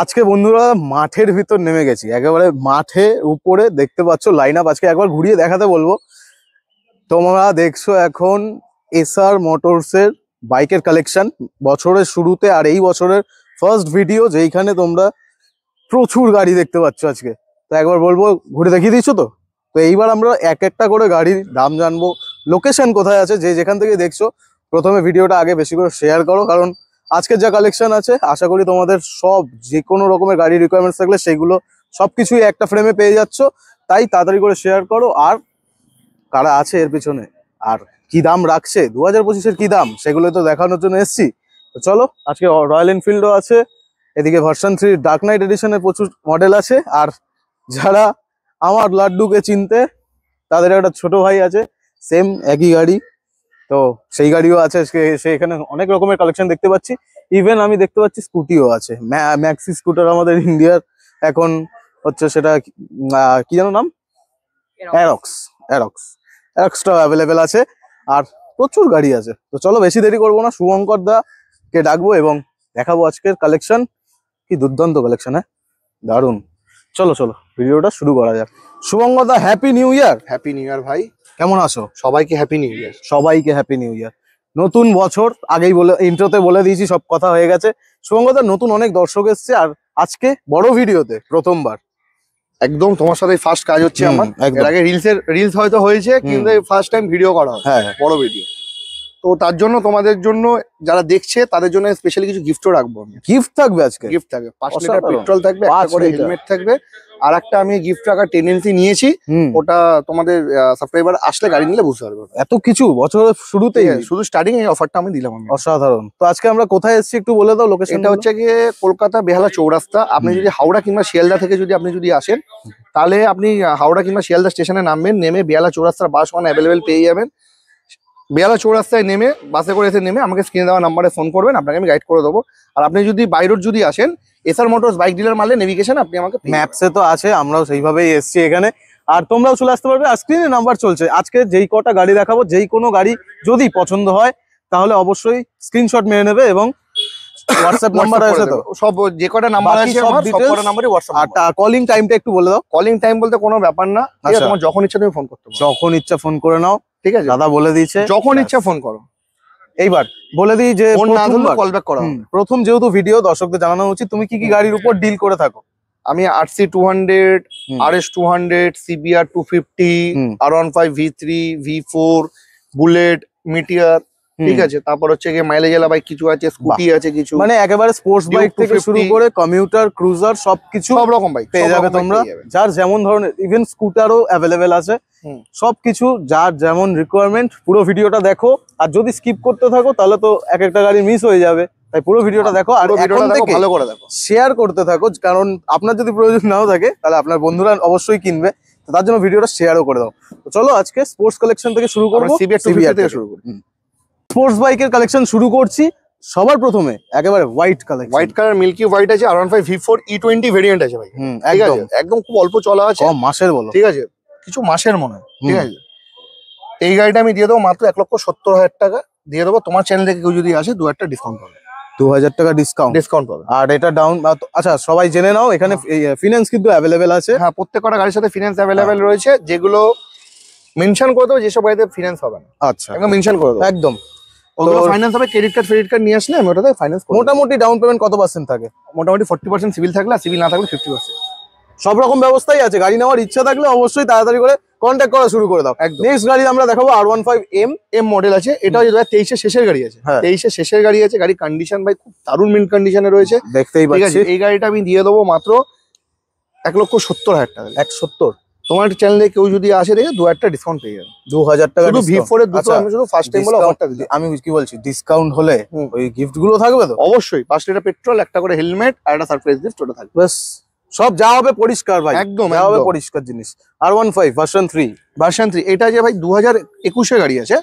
আজকে বন্ধুরা মাঠের ভিতর নেমে গেছি, একেবারে মাঠে উপরে দেখতে পাচ্ছ লাইন আপ। আজকে একবার ঘুরিয়ে দেখাতে বলবো। তোমরা দেখছো এখন এসআর মোটরসের বাইকের কালেকশন বছরের শুরুতে, আর এই বছরের ফার্স্ট ভিডিও যেইখানে তোমরা প্রচুর গাড়ি দেখতে পাচ্ছ আজকে। তো একবার বলবো ঘুরে দেখিয়ে দিচ্ছ তো। তো এইবার আমরা এক একটা করে গাড়ির দাম জানবো, লোকেশন কোথায় আছে, যে যেখান থেকে দেখছো প্রথমে ভিডিওটা আগে বেশি করে শেয়ার করো, কারণ আজকের যা কালেকশন আছে আশা করি তোমাদের সব যে কোনো রকমের গাড়ি রিকোয়ারমেন্টস থাকলে সেগুলো সবকিছুই একটা ফ্রেমে পেয়ে যাচ্ছ। তাই তাড়াতাড়ি করে শেয়ার করো। আর কারা আছে এর পিছনে আর কি দাম রাখছে 2025-এর কি দাম, সেগুলো তো দেখানোর জন্য এসছি। তো চলো, আজকে রয়্যাল এনফিল্ডও আছে, এদিকে ভার্সন 3 ডার্ক নাইট এডিশনের প্রচুর মডেল আছে। আর যারা আমার লাড্ডুকে চিনতে, তাদের একটা ছোট ভাই আছে সেম একই গাড়ি, তো সেই গাড়িও আছে। এখানে অনেক রকমের কালেকশন দেখতে পাচ্ছি। ইভেন আমি দেখতে পাচ্ছি স্কুটিও আছে, ম্যাক্সি স্কুটার আমাদের ইন্ডিয়ার এখন হচ্ছে, সেটা কি যেন নাম, অ্যারক্সটাও অ্যাভেলেবেল আছে। আর প্রচুর গাড়ি আছে। তো চলো বেশি দেরি করবো না, শুভঙ্কর দা কে ডাকবো এবং দেখাবো আজকের কালেকশন। কি দুর্দান্ত কালেকশন, হ্যাঁ দারুণ। চলো চলো ভিডিওটা শুরু করা যাক। শুভঙ্কর দা, happy new year. Happy new year ভাই, কেমন আছো? সবাইকে হ্যাপি নিউ ইয়ার। সবাইকে হ্যাপি নিউ ইয়ার। নতুন বছর আগেই বলে ইন্ট্রোতে বলে দিয়েছি, সব কথা হয়ে গেছে। শুভঙ্কর দা, নতুন অনেক দর্শক এসছে, আর আজকে বড় ভিডিওতে প্রথমবার একদম তোমার সাথে ফার্স্ট কাজ হচ্ছে আমার। এর আগে রিলস হয়তো হয়েছে, কিন্তু ফার্স্ট টাইম ভিডিও করা হয়, হ্যাঁ বড় ভিডিও। তো তার জন্য তোমাদের জন্য, যারা দেখছে তাদের জন্য স্পেশালি কিছু গিফটও রাখবো আমি। গিফট থাকবে আজকে? গিফট থাকবে 5 লিটার পেট্রোল থাকবে, একটা করে হেলমেট থাকবে, আর একটা আমি গিফট রাখার টেন্ডেন্সি নিয়েছি। ওটা তোমাদের সাবস্ক্রাইবার আসলে গাড়ি নিলে বুঝতে পারবে। এত কিছু বছরের শুরুতেই, শুধু স্টার্টিং এই অফারটা আমি দিলাম। আমি অসাধারণ। তো আজকে আমরা কোথায় এসেছি একটু বলে দাও লোকেশন। এটা হচ্ছে গিয়ে কলকাতা বেহালা চৌরাস্তা। আপনি যদি হাওড়া কিংবা শিয়ালদা থেকে যদি আসেন, তাহলে আপনি হাওড়া কিংবা শিয়ালদা স্টেশনে নামবেন, নেমে বেহালা চৌরাস্তার বাস ওয়ান অ্যাভেলেবেল পেয়ে যাবেন। বেহালা চৌরাস্তায় নেমে বাসে করে এসে নেমে আমাকে স্ক্রিনে দেওয়া নাম্বারে ফোন করবেন, আপনাকে আমি গাইড করে দেবো। আর আপনি যদি বাই রোড যদি আসেন, এসআর মোটরস বাইক ডিলার মারলে নেভিগেশন আপনি আমাকে ম্যাপসে তো আছে, আমরাও সেইভাবেই এসেছি এখানে। আর তোমরাও চলে আসতে পারবে, স্ক্রিনে নাম্বার চলছে। আজকে যেই কটা গাড়ি দেখাবো, যেই কোনো গাড়ি যদি পছন্দ হয় তাহলে অবশ্যই স্ক্রিনশট মেরে নেবে এবং হোয়াটসঅ্যাপ নাম্বার আছে তো, সব যে কটা নাম্বার আছে আমার সব কটা নাম্বারই হোয়াটসঅ্যাপ। আর কলিং টাইমটা একটু বলে দাও। কলিং টাইম বলতে কোনো ব্যাপার না, তোমার যখন ইচ্ছা তুমি ফোন করতে পারো। যখন ইচ্ছা ফোন করে নাও, ঠিক আছে? দাদা বলে দিয়েছে যখন ইচ্ছা ফোন করো। এইবার বলে দিই যে কল ব্যাক করা প্রথম যেহেতু ভিডিও, দর্শকদের জানানো উচিত তুমি কি কি গাড়ির উপর ডিল করে থাকো। আমি RC 200, RS 200, CBR 250, R15, V3, V4, bullet, meteor, ঠিক আছে। তারপর হচ্ছে গিয়ে মাইলেজ এলা বাইক কিছু আছে, স্কুটি আছে কিছু, মানে একেবারে স্পোর্টস বাইক থেকে শুরু করে কমিউটার, ক্রুজার, সবকিছু সব রকম বাইক পেয়ে যাবে তোমরা। যার যেমন ধরনের, ইভেন স্কুটারও অ্যাভেলেবেল আছে। সবকিছু যার যেমন রিকোয়ারমেন্ট, পুরো ভিডিওটা দেখো। আর যদি স্কিপ করতে থাকো তাহলে তো এক একটা গাড়ি মিস হয়ে যাবে, তাই পুরো ভিডিওটা দেখো। আর এখন থেকে ভালো করে দেখো, শেয়ার করতে থাকো, কারণ আপনার যদি প্রয়োজন নাও থাকে তাহলে আপনার বন্ধুরা অবশ্যই কিনবে, তো তার জন্য ভিডিওটা শেয়ারও করে দাও। তো চলো আজকে স্পোর্টস কালেকশন থেকে শুরু করবো, CBR থেকে শুরু করি। স্পোর্টস বাইকের কালেকশন শুরু করছি সবার প্রথমে একেবারে white colour. White colour milky white আছে, R15 V4 E20 ভেরিয়েন্ট আছে ভাই। একদম খুব অল্প চলা আছে, মাসের বলো, ঠিক আছে, কিছু মাসের মনে হয়, ঠিক আছে। এই গাড়িটা আমি দিয়ে দেবো মাত্র 1,70,000 টাকা দিয়ে দেবো। তোমার চ্যানেল থেকে কেউ যদি আসে 2,000 ডিসকাউন্ট পাবে, 2,000 টাকা ডিসকাউন্ট পাবে। আর এটা ডাউন, আচ্ছা সবাই জেনে নাও এখানে ফিনান্স কিন্তু অ্যাভেলেবেল আছে। হ্যাঁ, প্রত্যেকটা গাড়ির সাথে ফিনান্স অ্যাভেলেবেল রয়েছে, যেগুলো মেনশন করে দেবো যেসব গাড়িতে ফিনান্স হবে না। আচ্ছা, একদম মেনশন করে দেবো একদম। ওগুলো ফাইন্যান্স হবে, ক্রেডিট কার্ড নিয়ে আসলে আমি ওটাতে ফাইন্যান্স করব। মোটামুটি ডাউন পেমেন্ট কত পার্সেন্ট থাকে? মোটামুটি 40% সিভিল থাকলে, আর সিভিল না থাকলে 50%। সব রকম ব্যবস্থাই আছে। গাড়ি নেওয়ার ইচ্ছা থাকলে অবশ্যই তাড়াতাড়ি করে কন্ট্যাক্ট করা শুরু করে দাও। নেক্সট গাড়ি আমরা দেখাবো R15M মডেল আছে। এটা 2023 শেষের গাড়ি আছে, 23 শেষের গাড়ি আছে। গাড়ি কন্ডিশন ভাই খুব দারুণ মিন্ট কন্ডিশনে রয়েছে, দেখতেই পাচ্ছি। এই গাড়িটা আমি দিয়ে দেবো মাত্র 1,70,000 টাকা। 170? তোমার চ্যানেলে কেউ যদি আসে দেখে 2,000 টাকা ডিসকাউন্ট পেয়ে যাবে। 2,000 টাকা V4 এর দুটো আমি শুধু ফার্স্ট টাইম বলে অফারটা দিই। আমি কি বলছি, ডিসকাউন্ট হলে ওই গিফট গুলো থাকবে তো? অবশ্যই 5 লিটার পেট্রোল, একটা করে হেলমেট আর একটা সারপ্রাইজ গিফট ওটা থাকবে। বাস, সব যা হবে পরিষ্কার ভাই, একদম যা হবে পরিষ্কার জিনিস। R15 ভার্সন 3 এটা যে ভাই 2021 এর গাড়ি আছে,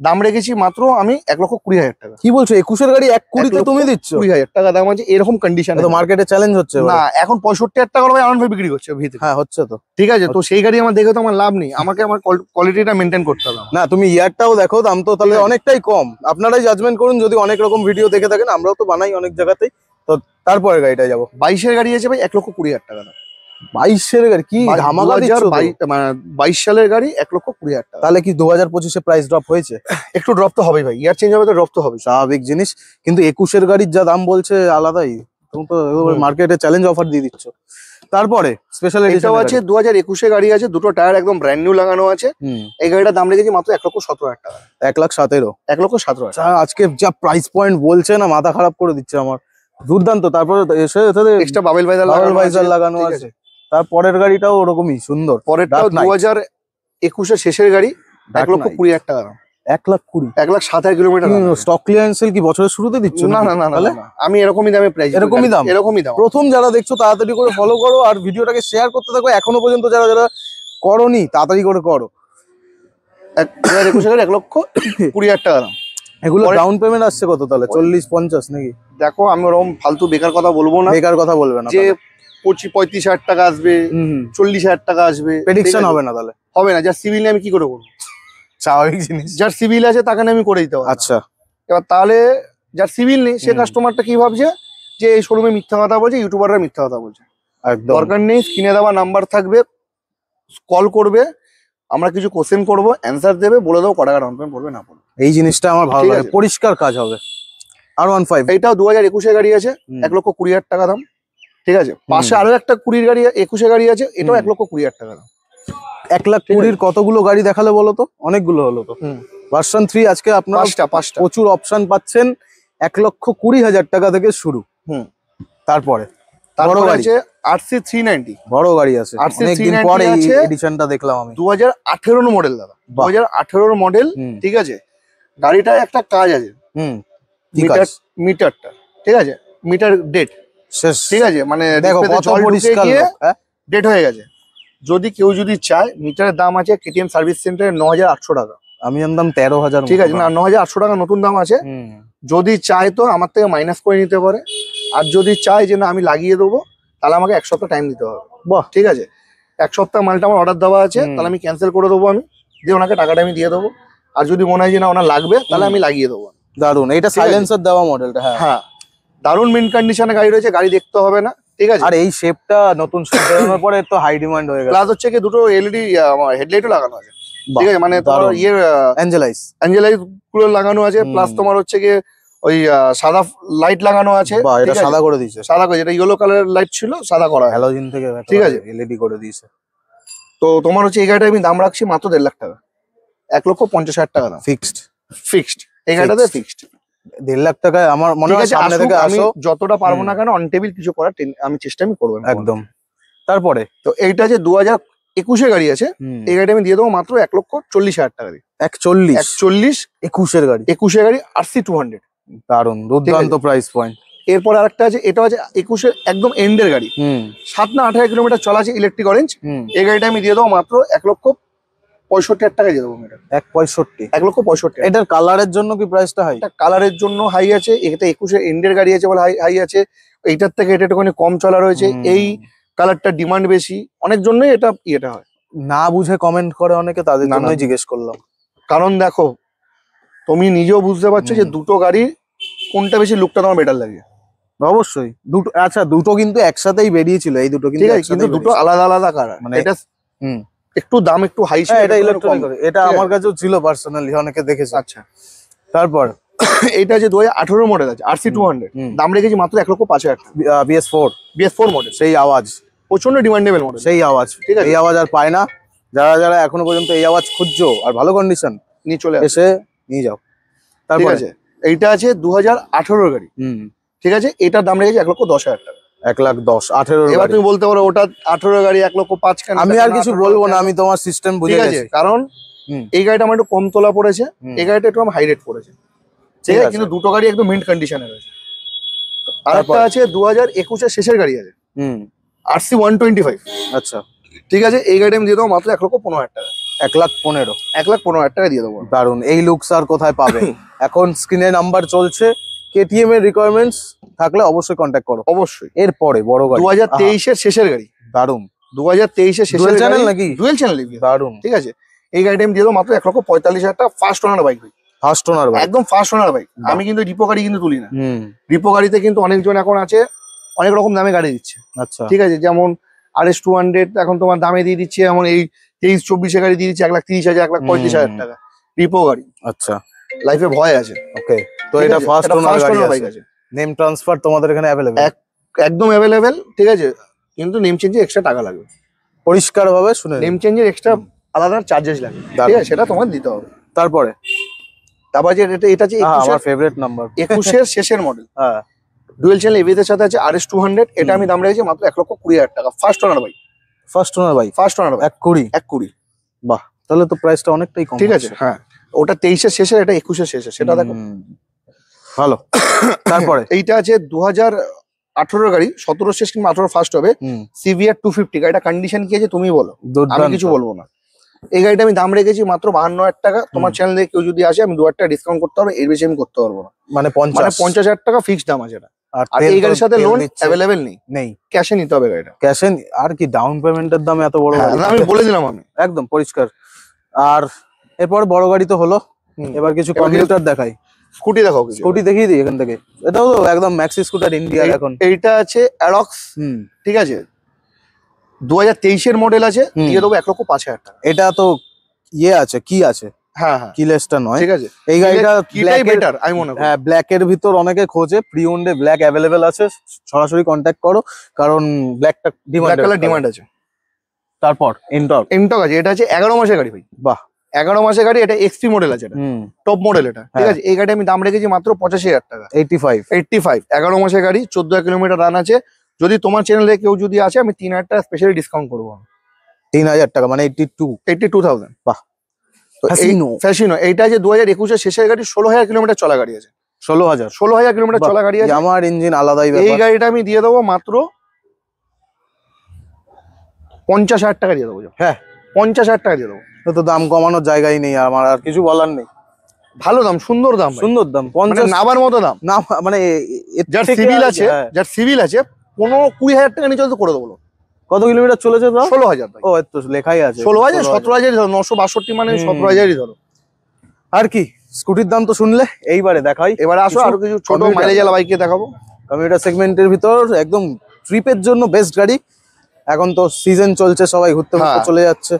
দাম রেখেছি মাত্র আমি 1,20,000 টাকা। কি বলছো, 21 এর গাড়ি 1,20,000 তে তুমি দিচ্ছ? 20,000 টাকা দাম আছে, এরকম কন্ডিশনে তো মার্কেটে চ্যালেঞ্জ হচ্ছে না। এখন 65,000 টাকা ভাই R15 বিক্রি করছে ভিতরে। হ্যাঁ হচ্ছে তো, ঠিক আছে। তো সেই গাড়ি আমার দেখে তো আমার লাভ নেই, আমাকে আমার কোয়ালিটিটা মেনটেন করতে হবে। না তুমি ইয়ারটাও দেখো, দাম তো তাহলে অনেকটাই কম। আপনারাই জাজমেন্ট করুন, যদি অনেক রকম ভিডিও দেখে থাকেন, আমরাও তো বানাই অনেক জায়গাতেই। তো তারপরে গাড়িটা যাবো। 22-এর গাড়ি আছে ভাই 1,20,000 টাকা দাম। 22-এর গাড়ি কি ধামাকা দিচ্ছ তো? 22 সালের গাড়ি 1,20,000 টাকা। তাহলে কি 2025-এ প্রাইস ড্রপ হয়েছে? একটু ড্রপ তো হবেই ভাই, ইয়ার চেঞ্জ হবে তো ড্রপ তো হবে। স্বাভাবিক জিনিস, কিন্তু 21-এর গাড়ির যা দাম বলছে আলাদাই। তুমি তো মার্কেটে চ্যালেঞ্জ অফার দিয়ে দিচ্ছ। তারপরে স্পেশাল এডিশন এটাও আছে 2021-এ গাড়ি আছে, দুটো টায়ার একদম ব্র্যান্ড নিউ লাগানো আছে। এই গাড়িটার দাম রেখেছি মাত্র 1,17,000 টাকা। 1,17,000 1,17,000 আজকে যা প্রাইস পয়েন্ট বলছে না, মাথা খারাপ করে দিচ্ছে আমার। দুর্দান্ত। তারপরে এসে এক্সট্রা বাবেল ভাইজার লাগানো আছে। তারপরের গাড়িটাও ওরকমই সুন্দর। পরেরটাও 2021-এর শেষের গাড়ি, 1,20,000 টাকা দাম। 1,20,000 1,27,000 কিলোমিটার। স্টক ক্লিয়ারেন্স কি বছরের শুরুতে দিচ্ছ? না না না না, আমি এরকমই দামে প্রাইস, এরকমই দাম। প্রথম যারা দেখছো তাড়াতাড়ি করে ফলো করো আর ভিডিওটাকে শেয়ার করতে থাকো। এখনো পর্যন্ত যারা যারা করোনি তাড়াতাড়ি করে করো। 2021 গাড়ি 1,20,000 টাকা দাম। এগুলো ডাউন পেমেন্ট আসছে কত তাহলে? 40-50 নাকি? দেখো আমি ওরকম ফালতু বেকার কথা বলবো না, বেকার কথা বলবে না যে 25-35,000 টাকা আসবে, 40,000 টাকা আসবে, প্রেডিকশন হবে না তাহলে। হবে না, যার সিভিল আমি কি করে করবো? স্বাভাবিক জিনিস। যার সিভিল আছে তাকে আমি করে দিতে পারবো। আচ্ছা, এবার তাহলে যার সিভিল নেই সে কাস্টমারটা কি ভাবছে যে এই শোরুমে মিথ্যা কথা বলছে, ইউটিউবাররা মিথ্যা কথা বলছে। একদম দরকার নেই, স্ক্রিনে দেওয়া নাম্বার থাকবে, কল করবে, আমরা কিছু কোশ্চেন করবো, অ্যান্সার দেবে, বলে দেবো কত টাকা ডাউন পেমেন্ট পড়বে না পড়বে। এই জিনিসটা আমার ভালো লাগে, পরিষ্কার কাজ হবে। R15 এইটাও 2021-এর গাড়ি আছে, 1,20,000 টাকা দাম। ঠিক আছে, পাশে আরো একটা 20 গাড়ি 21-এর গাড়ি আছে, এটাও 1,20,000 টাকা দাম। 1,20,000 কতগুলো গাড়ি দেখালে বলো তো? অনেকগুলো হলো তো। ভার্সন 3 আজকে আপনারা পাঁচটা প্রচুর অপশন পাচ্ছেন। 1,20,000 টাকা থেকে শুরু। তারপরে বড় গাড়ি আছে RC390, বড় গাড়ি আছে। অনেকদিন পর এই এডিশনটা দেখলাম আমি। 2018 মডেল দাদা, 2018 মডেল। ঠিক আছে, গাড়িটা একটা কাজ আছে, মিটারটা ঠিক আছে, মিটার ডেট শেষ। ঠিক আছে, মানে দেখো কত পরিষ্কার ডেট হয়ে গেছে। যদি কেউ যদি চায়, মিটারের দাম আছে কেটিএম সার্ভিস সেন্টারে 9,800 টাকা। আমি জানতাম 13,000। ঠিক আছে, না 9,800 টাকা নতুন দাম আছে। যদি চায় তো আমার থেকে মাইনাস করে নিতে পারে, আর যদি চায় যে না আমি লাগিয়ে দেবো, তাহলে আমাকে 1 সপ্তাহ টাইম দিতে হবে। বাহ, ঠিক আছে, 1 সপ্তাহ মালটা আমার অর্ডার দেওয়া আছে, তাহলে আমি ক্যান্সেল করে দেবো, আমি দিয়ে ওনাকে টাকাটা আমি দিয়ে দেবো। আর যদি মনে হয় যে না ওনার লাগবে, তাহলে আমি লাগিয়ে দেবো। দারুন, এটা সাইলেন্সার দেওয়া মডেলটা। হ্যাঁ, দারুন মিন কন্ডিশনে গাড়ি রয়েছে, গাড়ি দেখতে হবে না। ঠিক আছে, আর এই শেপটা নতুন শেপ বেরোনোর পরে তো হাই ডিমান্ড হয়ে গেছে। প্লাস হচ্ছে কি দুটো এলইডি হেডলাইটও লাগানো আছে। ঠিক আছে, মানে তোমার অ্যাঞ্জেলাইজ গুলো লাগানো আছে, প্লাস তোমার হচ্ছে কি ওই সাদা লাইট লাগানো আছে। এটা সাদা করে দিয়েছে, সাদা করে, যেটা ইয়েলো কালারের লাইট ছিল সাদা করা, হ্যালোজিন থেকে। ঠিক আছে, এলইডি করে দিয়েছে। তো তোমার হচ্ছে এই গাড়িটা আমি দাম রাখছি মাত্র 1.5 লাখ টাকা, 1,50,000 টাকা দাম। ফিক্সড এই গাড়িটাতে ফিক্সড 1.5 লাখ টাকায় আমার মনে হয় সামনে থেকে আমি যতটা পারবো না কেন অন টেবিল কিছু করার আমি চেষ্টা করবো একদম। তারপরে তো এইটা যে 2021-এর গাড়ি আছে, এই গাড়িটা আমি দিয়ে দেবো মাত্র 1,40,000 টাকা দিয়ে। 21-এর গাড়ি 21-এর গাড়ি RC200। দারুন, দুর্দান্ত প্রাইস পয়েন্ট। এরপর আরেকটা আছে, এটা আছে 21-এর একদম এন্ডের গাড়ি, 7 না 18 কিলোমিটার চলা আছে, ইলেকট্রিক অরেঞ্জ। এই গাড়িটা আমি দিয়ে দেবো মাত্র 1,65,000 টাকা দিয়ে দেবো। 1,65,000। এটার কালারের জন্য কি প্রাইসটা হাই? কালারের জন্য হাই আছে, এটা 21-এর এন্ডের গাড়ি আছে বলে হাই আছে। এইটার থেকে এটা একটুখানি কম চলা রয়েছে, এই কালারটা ডিমান্ড বেশি, অনেক জন্যই এটা হয়। না বুঝে কমেন্ট করে অনেকে, তাদের জন্যই জিজ্ঞেস করলাম। কারণ দেখো তুমি নিজেও বুঝতে পারছো যে দুটো গাড়ি কোনটা বেশি লুকটা তোমার বেটার লাগে। অবশ্যই দুটো, আচ্ছা দুটো কিন্তু একসাথেই বেরিয়েছিল, এই দুটো কিন্তু দুটো আলাদা আলাদা কালার। মানে এটা একটু দাম একটু হাই ছিল, এটা ইলেকট্রনিক, এটা আমার কাছেও ছিল পার্সোনালি, অনেকে দেখেছে। আচ্ছা, তারপর এইটা যে 2018 মডেল আছে RC200, দাম রেখেছি মাত্র 1,05,000 টাকা। BS4 মডেল, সেই আওয়াজ প্রচন্ড ডিমান্ডেবল মডেল, সেই আওয়াজ। ঠিক আছে, এই আওয়াজ আর পায় না। যারা যারা এখনো পর্যন্ত এই আওয়াজ খুঁজছো আর ভালো কন্ডিশন, নিয়ে চলে এসে নিয়ে যাও। ঠিক আছে, এইটা আছে 2018 গাড়ি। ঠিক আছে, এটার দাম রেখেছি 1,10,000 টাকা। 1,10,000 18। এবার তুমি বলতে পারো ওটা 18 গাড়ি 1,05,000 কেন? আমি আর কিছু বলবো না, আমি তোমার সিস্টেম বুঝে গেছি। কারণ এই গাড়িটা আমার একটু কম তোলা পড়েছে, এই গাড়িটা একটু হাই রেট পড়েছে। ঠিক আছে, কিন্তু দুটো গাড়ি একদম মিন্ট কন্ডিশনে রয়েছে। আরেকটা আছে 2021-এর শেষের গাড়ি আছে, RC125। আচ্ছা, ঠিক আছে, এই গাড়ি আমি দিয়ে দেবো মাত্র 1,15,000 টাকা। 1,15,000 টাকা দিয়ে দেবো। দারুন, এই লুকস আর কোথায় পাবে? এখন স্ক্রিনে নাম্বার চলছে, কেটিএম এর রিকোয়ারমেন্টস থাকলে অবশ্যই কন্ট্যাক্ট করো। অবশ্যই। এরপরে বড় গাড়ি 2023-এর শেষের গাড়ি। দারুন, 2023-এর শেষের চ্যানেল নাকি? Dual channel. দারুন, ঠিক আছে, এই গাড়িটা আমি দিয়ে দেবো মাত্র 1,45,000 টাকা। First owner bike, first owner bike. একদম ফার্স্ট ওনার বাইক। আমি কিন্তু রিপো গাড়ি কিন্তু তুলি না। হুম, রিপো গাড়িতে কিন্তু অনেকজন এখন আছে অনেক রকম দামে গাড়ি দিচ্ছে, আচ্ছা ঠিক আছে, যেমন RS 200 এখন তোমার দামে দিয়ে দিচ্ছে, এমন এই 23-24 গাড়ি দিয়ে দিচ্ছে 1,30,000 1,35,000 টাকা রিপো গাড়ি। আচ্ছা লাইফে ভয় আছে। ওকে, তো ঠিক এটা আছে? ফার্স্ট এটা ওনার first গাড়ি owner bike আছে, আছে। নেম ট্রান্সফার তোমাদের এখানে অ্যাভেলেবেল, একদম অ্যাভেলেবেল, ঠিক আছে, কিন্তু নেম চেঞ্জে এক্সট্রা টাকা লাগবে। পরিষ্কার ভাবে শুনে নেম চেঞ্জের এক্সট্রা আলাদা চার্জেস লাগবে, ঠিক আছে, সেটা তোমার দিতে হবে। তারপরে তারপর যে এটা যে আমার ফেভারিট নাম্বার 21 শেষের মডেল, হ্যাঁ ডুয়েল চ্যানেল এবিএস এর সাথে আছে RS 200। এটা আমি দাম রেখেছি মাত্র 1,20,000 টাকা। First owner bike, first owner bike, first owner bike 1,20,000, 1,20,000। বাহ, তাহলে তো প্রাইসটা অনেকটাই কম, ঠিক আছে, হ্যাঁ, ওটা 23-এর শেষে, এটা 21-এর শেষে, সেটা দেখো। ভালো। তারপরে এইটা আছে 2018 গাড়ি, 17 শেষ কিংবা 18 ফার্স্ট হবে, CVR 250। গাড়িটা কন্ডিশন কি আছে তুমি বলো, আমি কিছু বলবো না। এই গাড়িটা আমি দাম রেখেছি মাত্র 52,000 টাকা। তোমার চ্যানেলে কেউ যদি আসে আমি 2,000 টাকা ডিসকাউন্ট করতে পারবো, এর বেশি আমি করতে পারবো না। মানে 50,000 টাকা ফিক্সড দাম আছে এটা। আর এই গাড়ির সাথে লোন অ্যাভেলেবেল নেই, ক্যাশে নিতে হবে গাড়িটা। ক্যাশে, আর কি ডাউন পেমেন্টের দাম এত বড় হ্যাঁ, গাড়ি? আমি বলে দিলাম আমি একদম পরিষ্কার। আর এরপর বড় গাড়ি তো হলো, এবার কিছু কম্পিউটার দেখাই। স্কুটি দেখো, স্কুটি দেখিয়ে দিই এখান থেকে। এটাও তো একদম ম্যাক্সি স্কুটার ইন্ডিয়ার এখন। এইটা আছে অ্যারক্স, ঠিক আছে, 2023-এর মডেল আছে, দিয়ে দেবো 1,05,000 টাকা। এটা তো ইয়ে আছে, কি আছে, হ্যাঁ হ্যাঁ, কিলেসটা নয়, ঠিক আছে। এই গাড়িটা কিটাই বেটার আমি মনে করি। হ্যাঁ, ব্ল্যাক এর ভিতর অনেকে খোঁজে, প্রি ওন্ডে ব্ল্যাক অ্যাভেলেবেল আছে, সরাসরি কন্ট্যাক্ট করো, কারণ ব্ল্যাকটা ব্ল্যাক কালার ডিমান্ড আছে। তারপর এনটক আছে, এটা আছে 11 মাসের গাড়ি ভাই। বাহ, 11 মাসের গাড়ি, এটা এক্সপি মডেল আছে, এটা টপ মডেল এটা, ঠিক আছে। এই গাড়ি আমি দাম রেখেছি মাত্র 85,000 টাকা। 85, 11 মাসের গাড়ি, 14 কিলোমিটার রান আছে। যদি তোমার চ্যানেলে কেউ যদি আসে আমি 3,000 টাকা স্পেশালি ডিসকাউন্ট করবো। 3,000 টাকা মানে 82,000। বাহ, তো ফ্যাসিনো এইটা আছে 2021-এর শেষের গাড়ি, 16,000 কিলোমিটার চলা গাড়ি আছে। 16,000 কিলোমিটার চলা গাড়ি আছে। আমার ইঞ্জিন আলাদাই এই ব্যাপার। গাড়িটা আমি দিয়ে দেবো মাত্র 50,000 টাকা দিয়ে দেবো। হ্যাঁ, 50,000 টাকা দিয়ে দেবো। তো দাম কমানোর জায়গাই নেই, আমার আর কিছু বলার নেই। ভালো দাম, সুন্দর দাম, সুন্দর দাম, 50 নাবার মতো দাম। না মানে যার সিভিল আছে, যার সিভিল আছে 15-20,000 টাকা নিচে তো করে দেবো। কত কিলোমিটার চলেছে? 16,000। ও, তো লেখাই আছে 16,000, 17,000 ধরো, 962 মানে 17,000ই ধরো। আর কি, স্কুটির দাম তো শুনলে, এইবারে দেখাই। এবারে আসো আরো কিছু ছোট মাইলেজ ওয়ালা বাইকে দেখাবো। কমিউটার সেগমেন্টের ভিতর একদম ট্রিপের জন্য বেস্ট গাড়ি। এখন তো সিজন চলছে, সবাই ঘুরতে ঘুরতে চলে যাচ্ছে।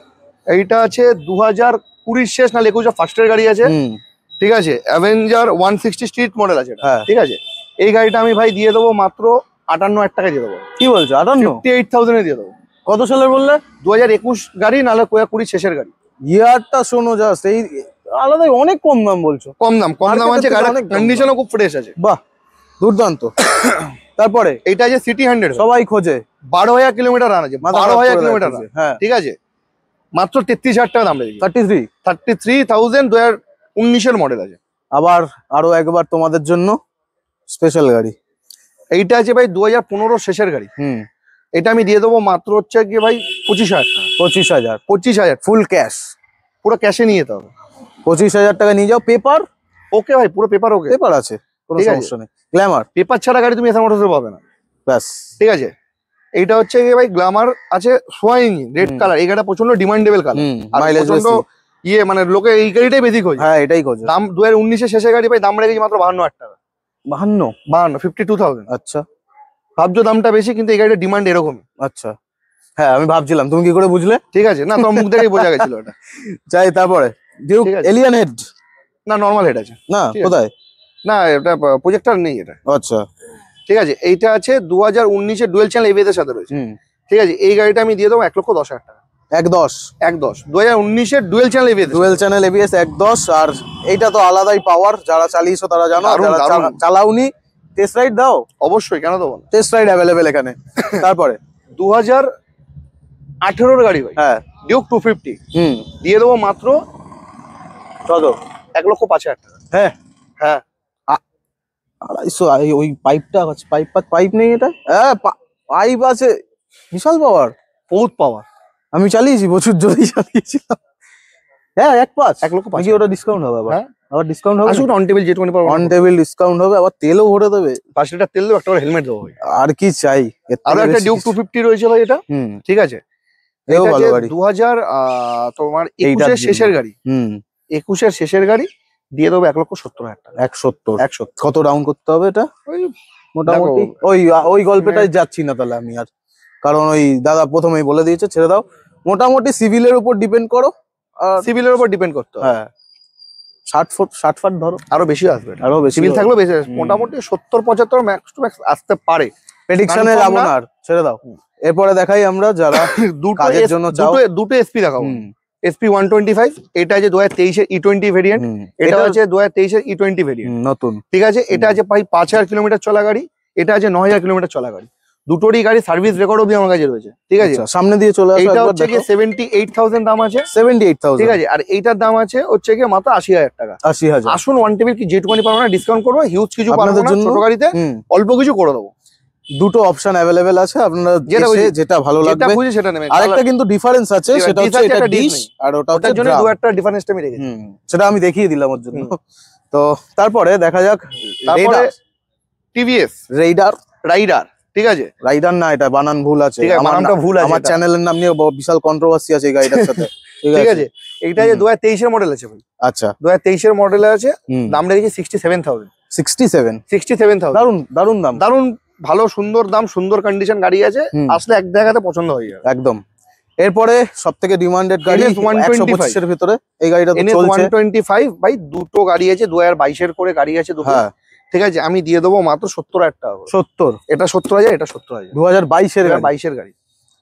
এইটা আছে 2020 শেষ না 21 ফার্স্টের গাড়ি আছে, ঠিক আছে। অ্যাভেঞ্জার 160 স্ট্রিট মডেল আছে, ঠিক আছে। এই গাড়িটা আমি ভাই দিয়ে দেবো মাত্র 58,000 টাকা দিয়ে দেবো। কি বলছো? 58,000 দিয়ে দেবো। কত সালের বললে? 2021 গাড়ি, নাহলে 2020 শেষের গাড়ি। ইয়ারটা শোনো, জাস্ট এই আলাদাই অনেক কম দাম বলছো। কম দাম আছে, গাড়ির কন্ডিশনও খুব ফ্রেশ আছে। বাহ, দুর্দান্ত। তারপরে এইটা আছে সিটি 100, সবাই খোঁজে, 12,000 কিলোমিটার রান আছে, 12,000 কিলোমিটার, হ্যাঁ, ঠিক আছে। মাত্র 33,000 টাকা দাম লেগেছে। 33,000, 2019-এর মডেল আছে। আবার আরো একবার তোমাদের জন্য স্পেশাল গাড়ি। এইটা আছে ভাই 2015 শেষের গাড়ি। এটা আমি দিয়ে দেবো মাত্র হচ্ছে কি ভাই 25,000 টাকা। 25,000 ফুল ক্যাশ, পুরো ক্যাশে নিয়ে যেতে হবে। 25,000 টাকা নিয়ে যাও। পেপার ওকে ভাই, পুরো পেপার ওকে, পেপার আছে, কোনো সমস্যা নেই। গ্ল্যামার পেপার ছাড়া গাড়ি তুমি এসআর মোটরসে পাবে না, ব্যাস, ঠিক আছে। এইটা হচ্ছে কি ভাই গ্ল্যামার আছে, সোয়া ইঞ্জিন, রেড কালার। এই গাড়িটা প্রচন্ড ডিমান্ডেবল কালার, মাইলেজ প্রচন্ড ইয়ে, মানে লোকে এই গাড়িটাই বেশি খোঁজে। হ্যাঁ, এটাই খোঁজে। দাম 2019-এর শেষের গাড়ি ভাই, দাম রেখেছি মাত্র 52,000 টাকা। 52,000। আচ্ছা, ভাবছো দামটা বেশি, কিন্তু এই গাড়িটার ডিমান্ড এরকমই। আচ্ছা, হ্যাঁ, আমি ভাবছিলাম তুমি কি করে বুঝলে। ঠিক আছে, না তোমার মুখ দেখেই বোঝা গেছিল এটা। চাই। তারপরে ডিউক এলিয়ান হেড, না নরমাল হেড আছে। না কোথায়? না, এটা প্রজেক্টর নেই এটা। আচ্ছা, ঠিক আছে। এইটা আছে 2019-এর ডুয়েল চ্যানেল এবিএস এর সাথে রয়েছে, ঠিক আছে। এই গাড়িটা আমি দিয়ে দেবো 1,10,000 টাকা। 1,10 2019-এর ডুয়েল চ্যানেল এবিএস 1,10। আর এইটা তো আলাদাই পাওয়ার, যারা চালিয়েছো তারা জানো, চালাওনি টেস্ট রাইড দাও। অবশ্যই, কেন দেবো না, টেস্ট রাইড অ্যাভেলেবেল এখানে। তারপরে 2018-এর গাড়ি ভাই, হ্যাঁ, ডিউক 250 দিয়ে দেবো মাত্র কত? 1,05,000 টাকা। হ্যাঁ হ্যাঁ, 250। ওই পাইপটা আছে, পাইপ নেই এটা? হ্যাঁ, পাইপ আছে, বিশাল পাওয়ার, বহুত পাওয়ার। আমি চালিয়েছি, প্রচুর জোরেই চালিয়েছিলাম। হ্যাঁ, 1,05,000 ওটা ডিসকাউন্ট হবে আবার? আবার ডিসকাউন্ট হবে? আসুন, অন টেবিল যেটুকুনি পারবো অন টেবিল ডিসকাউন্ট হবে, আবার তেলও ভরে দেবে। 5 লিটার তেল দেবো, একটা হেলমেট দেবো ভাই। আর কি চাই? আরো একটা ডিউক 250 রয়েছে ভাই, এটা ঠিক আছে। এও ভালো গাড়ি। 2000 তোমার 21-এর শেষের গাড়ি। 21-এর শেষের গাড়ি, দিয়ে দেবো 1,70,000 টাকা। 170। 170 কত ডাউন করতে হবে এটা? ওই মোটামুটি ওই ওই গল্পটাই যাচ্ছি না তাহলে আমি আর, কারণ ওই দাদা প্রথমেই বলে দিয়েছে ছেড়ে দাও। মোটামুটি সিভিলের উপর ডিপেন্ড করো। আর সিভিলের উপর ডিপেন্ড করতে হবে। হ্যাঁ 60 ফুট ধরো, আরো বেশি আসবে, আরো বেশি সিভিল হবে। থাকলেও বেশি আসবে। মোটামুটি 70-75 ম্যাক্স টু ম্যাক্স আসতে পারে। প্রেডিকশনে Confirm যাবো না। না আর, ছেড়ে দাও। এরপরে দেখাই আমরা যারা কাজের জন্য চাও। দুটো এসপি দেখাবো। হুম, এসপি 125, এটা আছে 2023 এর E20 ভেরিয়েন্ট, হুম, এটা আছে 2023 এর E20 ভেরিয়েন্ট। নতুন। ঠিক আছে, এটা আছে প্রায় 5,000 কিলোমিটার চলা গাড়ি, এটা আছে 9,000 কিলোমিটার চলা গাড়ি। দুটোরই গাড়ি সার্ভিস রেকর্ড অবধি আমার কাছে রয়েছে। ঠিক আছে, আচ্ছা, সামনে দিয়ে চলে আসো এইটা একবার হচ্ছে কি দেখো। 78,000 দাম আছে। 78,000। ঠিক আছে, আর এইটার দাম আছে হচ্ছে কি মাত্র 80,000 টাকা। 80,000। আসুন ওয়ান টেবিল কি যেটুকুনি পারবো না ডিসকাউন্ট করবো, হিউজ কিছু পারবো আপনাদের না, জন্য। ছোট গাড়িতে হুম, অল্প কিছু করে দেবো। দুটো অপশন অ্যাভেলেবেল আছে, আপনারা যেটা এসে বুঝি- যেটা ভালো যেটা লাগবে। বুঝে সেটা নেবেন। আরেকটা কিন্তু ডিফারেন্স আছে, ঠিক আছে, সেটা dish হচ্ছে আছে, এটা একটা dish ডিশ নেই। আর ওটা হচ্ছে ওটার জন্য drum। দু একটা ডিফারেন্সটা আমি রেখেছি। হুম, সেটা আমি দেখিয়ে দিলাম ওর জন্য। তো তারপরে দেখা যাক তারপরে টিভিএস রেইডার। রাইডার। ঠিক আছে, রাইডার না, এটা বানান ভুল আছে। ঠিক আছে, আমার বানানটা ভুল আছে আমার এটা। চ্যানেলের নাম নিয়ে বিশাল কন্ট্রোভার্সি আছে এই গাড়িটার সাথে। ঠিক আছে, এইটা যে 2023 এর মডেল আছে ভাই, আচ্ছা। 2023 এর মডেল আছে, হুম, দাম রেখেছি 67,000। 67। 67,000 দারুন দারুন দাম। দারুন, ভালো সুন্দর দাম, সুন্দর কন্ডিশন গাড়ি আছে। হুম। আসলে এক জায়গাতে পছন্দ হয়ে যাবে। একদম। এরপরে সব থেকে ডিমান্ডেড গাড়ি NS 125 125 এর ভিতরে এই গাড়িটা তো NS চলছে। 125 ভাই, দুটো গাড়ি আছে, 2022 এর করে গাড়ি আছে দুটো। হ্যাঁ, ঠিক আছে, আমি দিয়ে দেবো মাত্র 70,000 টাকা করে। 70। এটা 70,000, এটা 70,000। 2022 এর গাড়ি। 2022 এর গাড়ি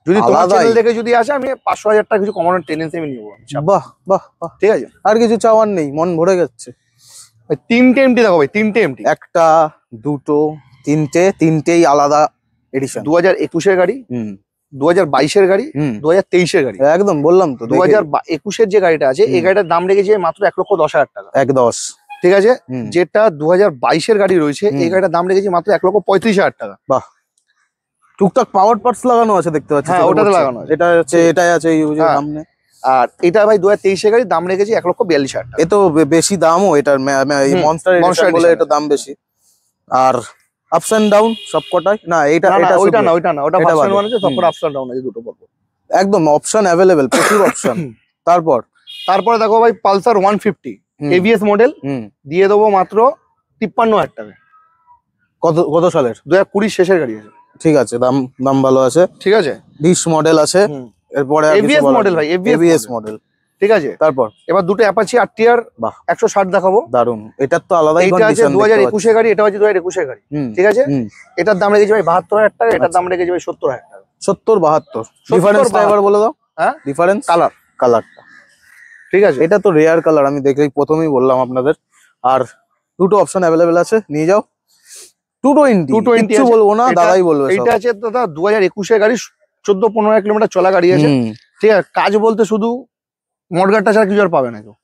যদি তোমার আলাদাই। চ্যানেল দেখে যদি আসে, আমি 500,000 টাকা কিছু কমানোর টেন্ডেন্সি আমি নিবো। বাহ বাহ বাহ। ঠিক আছে, আর কিছু চাওয়ার নেই, মন ভরে যাচ্ছে। ভাই 3টে এমটি দেখো ভাই, 3টে এমটি। একটা, দুটো, তিনটেই আলাদা এডিশন। 2021 এর গাড়ি, হুম 2022 এর গাড়ি, হুম, 2023 এর গাড়ি। একদম বললাম তো। 2021 এর যে গাড়িটা আছে, এই হুম। গাড়িটার দাম রেখেছে মাত্র 1,10,000 টাকা। 1,10। ঠিক আছে, হুম, যেটা 2022 এর গাড়ি রয়েছে, এই হুম। গাড়িটার দাম রেখেছি মাত্র 1,35,000 টাকা। টুকটাক পাওয়ার পার্টস লাগানো আছে দেখতে পাচ্ছি। হ্যাঁ, চোখে ওটাতে পড়ছে। লাগানো আছে। এটা আছে, এটাই আছে এই যে হ্যাঁ। সামনে। আর এটা ভাই 2023 এর গাড়ি, দাম রেখেছি 1,42,000 টাকা। এ তো বেশি দামও এটার, হুম, মনস্টার Monster এডিশন বলে edition এটা দাম বেশি। আর আপস এন্ড ডাউন সব কটাই না, এটা না, না, এটা ওইটা শুধু- না, ওইটা না, ওটা এটা ভার্সন বাদে। 1 আছে, তারপর হুম। আপস ডাউন আছে দুটো পরপর। একদম অপশন অ্যাভেলেবেল, প্রচুর অপশন। তারপর তারপরে দেখো ভাই পালসার 150 হুম, এবিএস মডেল, হুম, দিয়ে দেবো মাত্র 53,000 টাকা। কত কত সালের? 2020 শেষের গাড়ি আছে। ঠিক আছে, দাম দাম ভালো আছে। ঠিক আছে, ডিশ মডেল আছে। এরপরে আর কিছু এবিএস বলার মডেল নেই। ভাই, ABS এবিএস মডেল। ঠিক আছে, তারপর এবার দুটো অ্যাপাচি আরটিআর বাহ। 160 দেখাবো। দারুন, এটার তো আলাদাই এইটা আছে কন্ডিশন। 2021 এর গাড়ি, এটা হচ্ছে 2021 এর গাড়ি। হুম, ঠিক আছে, হুম। এটার দাম রেখেছি ভাই 72,000 টাকা, এটার আচ্ছা। দাম রেখেছি ভাই 70,000 টাকা। 70 72। ডিফারেন্সটা এবার বলে দাও। হ্যাঁ, ডিফারেন্স কালার। কালারটা। ঠিক আছে, এটা তো রেয়ার কালার, আমি দেখলেই প্রথমেই বললাম আপনাদের। আর দুটো অপশন অ্যাভেলেবেল আছে, নিয়ে যাও। 220 220 কিছু আছে। বলবো না, এটা- দাদাই বলবে সব। এইটা আছে দাদা 2021 এর গাড়ি, 14-15 কিলোমিটার চলা গাড়ি আছে। হুম, ঠিক আছে, কাজ বলতে শুধু মডগার্ডটা ছাড়া কিছু আর পাবে না কেউ।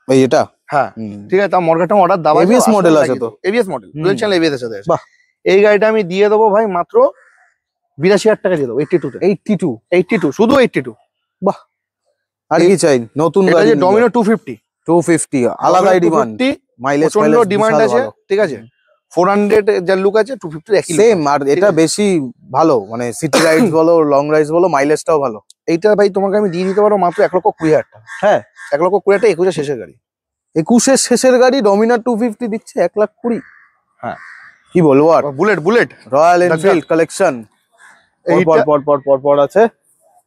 এই এটা। হ্যাঁ, হুম, ঠিক আছে, তার মডগার্ডটা অর্ডার দেওয়া ABS model আছে তো? এবিএস মডেল, হুম। ডুয়াল চ্যানেল এবিএস এর সাথে আছে। বাহ। এই গাড়িটা আমি দিয়ে দেবো ভাই মাত্র 82,000 টাকা দিয়ে দেবো। 82 তে 82। 82, শুধু 82। আর কি চাই নতুন এটা গাড়ি? যে ডমিনো 250, 250 আলাদাই ডিমান্ড। 250 মাইলেজ প্রচন্ড ডিমান্ড আছে। ঠিক আছে, 400 যার লুক আছে, 250 একই look সেম। আছে। আর ঠিক এটা আছে। বেশি ভালো, মানে সিটি রাইডস বলো, লং রাইডস বলো, মাইলেজটাও ভালো। এইটা ভাই তোমাকে আমি দিয়ে দিতে পারবো মাত্র 1,20,000 টাকা। হ্যাঁ, 1,20,000 টাকা 21 শেষের গাড়ি। 21 শেষের গাড়ি ডমিনার 250 দিচ্ছে 1,20,000। হ্যাঁ, কি বলবো আর। Bullet bullet royal enfield collection পর এইটা পর পর পর পর আছে।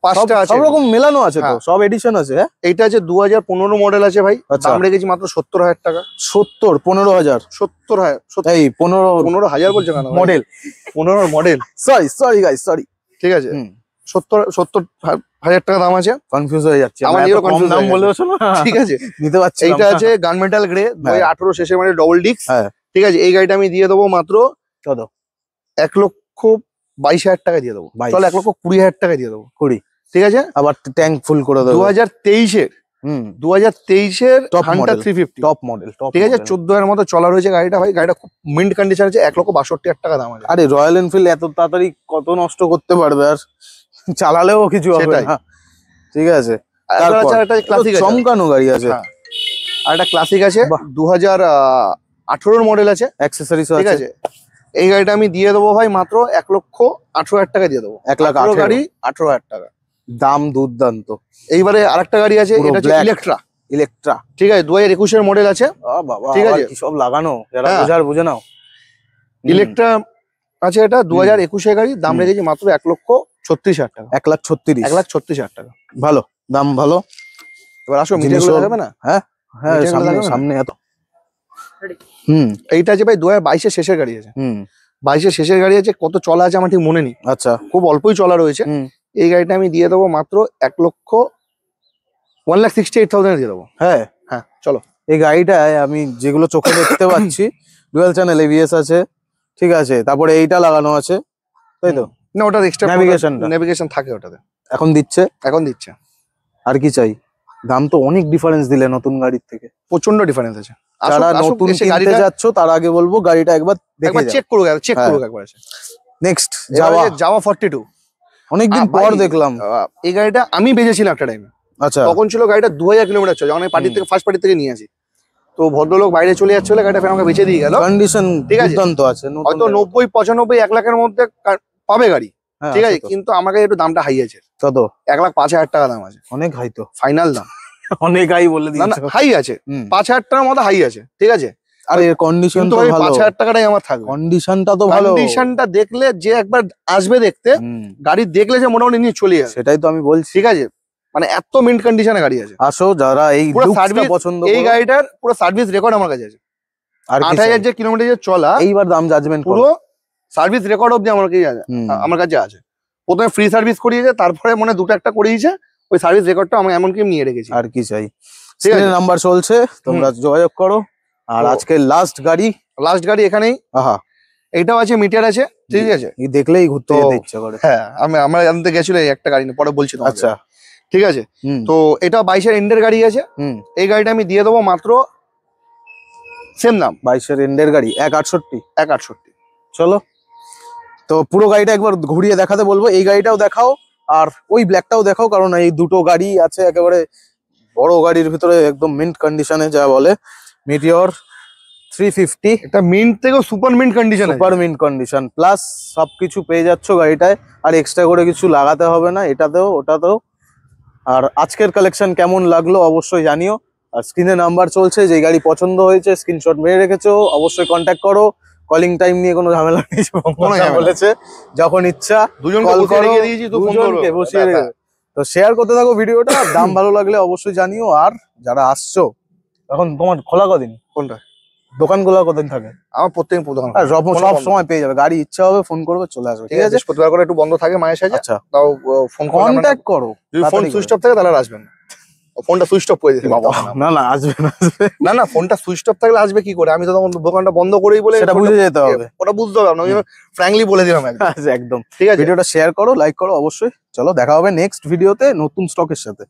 সব 5টা আছে। সব রকম মেলানো আছে তো, হ্যাঁ। সব এডিশন আছে। হ্যাঁ, এইটা আছে 2015 মডেল আছে ভাই, আচ্ছা। দাম রেখেছি মাত্র 70,000 টাকা। 70 15,000। 70,000 এই 15,000 বলছো কেন? Model. 15 model. Sorry guys, sorry. ঠিক আছে, 70,000 টাকা দাম আছে। কনফিউজ হয়ে যাচ্ছে, আমার আমার নিজেরও কম confuse দাম হয়ে বলেছো না। ঠিক আছে, নিতে পারছি না। এইটা আছে গানমেটাল গ্রে, 2018 শেষের মানে ডবল ডিস্ক। হ্যাঁ। ঠিক আছে, এই গাড়িটা আমি দিয়ে দেবো মাত্র কত? 1,22,000 টাকা দিয়ে দেবো। 22। চল 1,20,000 টাকা দিয়ে দেবো। 20। ঠিক আছে, আবার ট্যাঙ্ক ফুল করে দেবো। 2023 এর হুম, 2023 Top Hunter model। 350। Top model, top. ঠিক আছে, 14 এর মতো চলা রয়েছে গাড়িটা ভাই। গাড়িটা খুব মিন্ট কন্ডিশন আছে, 1,62,000 টাকা দাম আছে। আরে রয়্যাল এনফিল্ড এত তাড়াতাড়ি কত নষ্ট করতে পারবে, আর চালালেও কিছু হবে সেটাই। না। ঠিক আছে, আর তারপর একটা ক্লাসিক আছে। চমকানো গাড়ি আছে। হ্যাঁ। আর একটা ক্লাসিক আছে, বাহ। 2018 মডেল আছে। অ্যাক্সেসরিজ ঠিক আছে। আছে, এই গাড়িটা আমি দিয়ে দেবো ভাই মাত্র 1,18,000 টাকা দিয়ে দেবো। 1,18,000 গাড়ি 18,000 টাকা। দাম দুর্দান্ত। এইবারে আরেকটা গাড়ি আছে, পুরো এটা হচ্ছে black। ইলেকট্রা। ইলেকট্রা, ঠিক আছে 2021-এর মডেল আছে। বাবা ঠিক ঠিক আছে। আছে, কি সব লাগানো, যারা হ্যাঁ। বোঝার বুঝে নাও। ইলেকট্রা আছে, এটা 2021-এর গাড়ি, দাম হুম। রেখেছি মাত্র 1,36,000 টাকা। 1,36,000 1,36,000 টাকা। ভালো দাম, ভালো। এবার আসো মিটার জিনিসও- গুলো দেখাবে না? হ্যাঁ হ্যাঁ, মিটারগুলো সামনে লাগাবে না? সামনে এত। হুম এইটা আছে ভাই 2022-এর শেষের গাড়ি আছে। হুম 22-এর শেষের গাড়ি আছে, কত চলা আছে আমার ঠিক মনে নেই, আচ্ছা। খুব অল্পই চলা রয়েছে। হুম এই গাড়িটা আমি দিয়ে দেবো মাত্র 1,68,000 দিয়ে দেবো। হ্যাঁ, হ্যাঁ চলো। এই গাড়িটায় আমি যেগুলো চোখে দেখতে পাচ্ছি, ডুয়াল চ্যানেল এবিএস আছে, ঠিক আছে, তারপরে এইটা লাগানো আছে, তাই তো? না ওটার এক্সট্রা Navigation-টা? নেভিগেশন থাকে ওটাতে, এখন দিচ্ছে, এখন দিচ্ছে। আর কি চাই? দাম তো অনেক ডিফারেন্স দিলে নতুন গাড়ির থেকে। প্রচন্ড ডিফারেন্স আছে। যারা নতুন কিনতে গাড়িটা যাচ্ছ তার আগে বলবো গাড়িটা একবার দেখে একবার যাও। চেক করুক, চেক হ্যাঁ। করুক একবার এসে। নেক্সট যাওয়া যাওয়া, যাওয়া 42। অনেকদিন ভাই, পর দেখলাম। এই গাড়িটা আমি বেজেছিলাম একটা টাইমে, আচ্ছা, তখন ছিল গাড়িটা 2000 কিলোমিটার চলে, যখন আমি পার্টি থেকে ফার্স্ট পার্টি থেকে নিয়ে আসি। তো ভদ্রলোক বাইরে চলে যাচ্ছে বলে গাড়িটা ফের আমাকে বেঁচে দিয়ে গেল। কন্ডিশন ঠিক আছে। দুর্দান্ত আছে, নতুন হয়তো গাড়ি। 90, 95, 1 লাখের মধ্যে পাবে গাড়ি, হ্যাঁ, ঠিক আছে, আছে তো। কিন্তু আমাকে একটু দামটা হাই আছে, কত? 1,05,000 টাকা দাম আছে অনেক হাই তো, ফাইনাল দাম। অনেক হাই বলে না না দিয়েছো। হাই আছে, হুম। 5,000 টাকার মতো হাই আছে, ঠিক আছে, আর এর কন্ডিশন কিন্তু তো ওই ভালো, 5,000 টাকাটাই আমার থাকবে। কন্ডিশনটা তো ভালো। কন্ডিশনটা দেখলে যে একবার আসবে দেখতে, হুম, গাড়ি দেখলে যে মোটামুটি নিয়ে চলে যাবে, সেটাই তো আমি বলছি। ঠিক আছে, মানে এত মিন্ট কন্ডিশনে গাড়ি আছে। আসো যারা এই পুরো লুকসটা সার্ভিস, পছন্দ এই করো। গাড়িটার পুরো সার্ভিস রেকর্ড আমার কাছে আছে। আর কি 8,000 চাই? যে কিলোমিটার যে চলা, এইবার দাম জাজমেন্ট করো। পুরো সার্ভিস রেকর্ড অব্দি আমার কাছে আছে। হুম। আমার কাছে আছে। প্রথমে ফ্রি সার্ভিস করিয়েছে, তারপরে মনে হয় 2টা একটা করিয়েছে, ওই সার্ভিস রেকর্ডটা আমি এমনকি নিয়ে রেখেছি। আর কি চাই? ঠিক আছে। স্ক্রিনে নাম্বার চলছে, তোমরা যোগাযোগ করো। আর তো- আজকে লাস্ট গাড়ি, লাস্ট গাড়ি এখানেই, আহা, এইটাও আছে, মিটার আছে, ঠিক আছে। এই দেখলেই ঘুরতে তো- যেতে ইচ্ছা করে। হ্যাঁ আমার আনতে গেছিল এই একটা গাড়ি নিয়ে, পরে বলছি তোমাকে। আচ্ছা, ঠিক আছে। হুম তো এটা 22-এর এন্ডের গাড়ি আছে, হুম, এই গাড়িটা আমি দিয়ে দেবো মাত্র সেম দাম 22-এর এন্ডের গাড়ি 1,68। 1,68। চলো, তো পুরো গাড়িটা একবার ঘুরিয়ে দেখাতে বলবো। এই গাড়িটাও দেখাও আর ওই ব্ল্যাকটাও দেখাও, কারণ এই দুটো গাড়ি আছে একেবারে বড় গাড়ির ভিতরে, একদম মিন্ট কন্ডিশনে, যা বলে মিটিওর 350। এটা মিন্ট থেকেও সুপার মিন্ট কন্ডিশন আছে। সুপার মিন্ট কন্ডিশন প্লাস সবকিছু পেয়ে যাচ্ছ গাড়িটায়, আর এক্সট্রা করে কিছু লাগাতে হবে না, এটাতেও ওটাতেও। আর আজকের কালেকশন কেমন লাগলো অবশ্যই জানিও। আর স্ক্রিনে নাম্বার চলছে, যে গাড়ি পছন্দ হয়েছে স্ক্রিনশট মেরে রেখেছো, অবশ্যই কন্ট্যাক্ট করো। কলিং টাইম নিয়ে কোনো ঝামেলা নেই, কোনো ঝামেলা বলেছে যখন ইচ্ছা দুজনকে কল বসিয়ে করো, রেখে দিয়েছি, তো ফোন করো। দুজনকে বসিয়ে ব্যাস, রেখে। তো শেয়ার করতে থাকো ভিডিওটা, দাম ভালো লাগলে অবশ্যই জানিও। আর যারা আসছো, এখন তোমার খোলা কদিন, কোনটা? দোকান খোলা কদিন থাকে? আমার প্রত্যেক দোকান আর সব কোনো সব বন্ধ। সময় পেয়ে যাবে, গাড়ি ইচ্ছা হবে ফোন করবে, চলে আসবে, ঠিক আছে, বৃহস্পতিবার করে একটু বন্ধ থাকে মায়ের সাথে, আচ্ছা, তাও ফোন করে কন্ট্যাক্ট করো। যদি ফোন তাড়াতাড়ি সুইচ করো। অফ থাকে তাহলে আর আসবেন না। ফোনটা সুইচ অফ করে দিতে বাবা। না না, আসবে না, আসবে না না, ফোনটা সুইচ অফ থাকলে আসবে কি করে? আমি তো তখন দোকানটা বন্ধ করেই বলে সেটা বুঝে যেতে হবে। ওটা বুঝতে হবে না, ফ্র্যাঙ্কলি বলে দিলাম একদম। আচ্ছা, একদম। ঠিক আছে। ভিডিওটা শেয়ার করো, লাইক করো অবশ্যই। চলো, দেখা হবে নেক্সট ভিডিওতে নতুন স্টকের সাথে।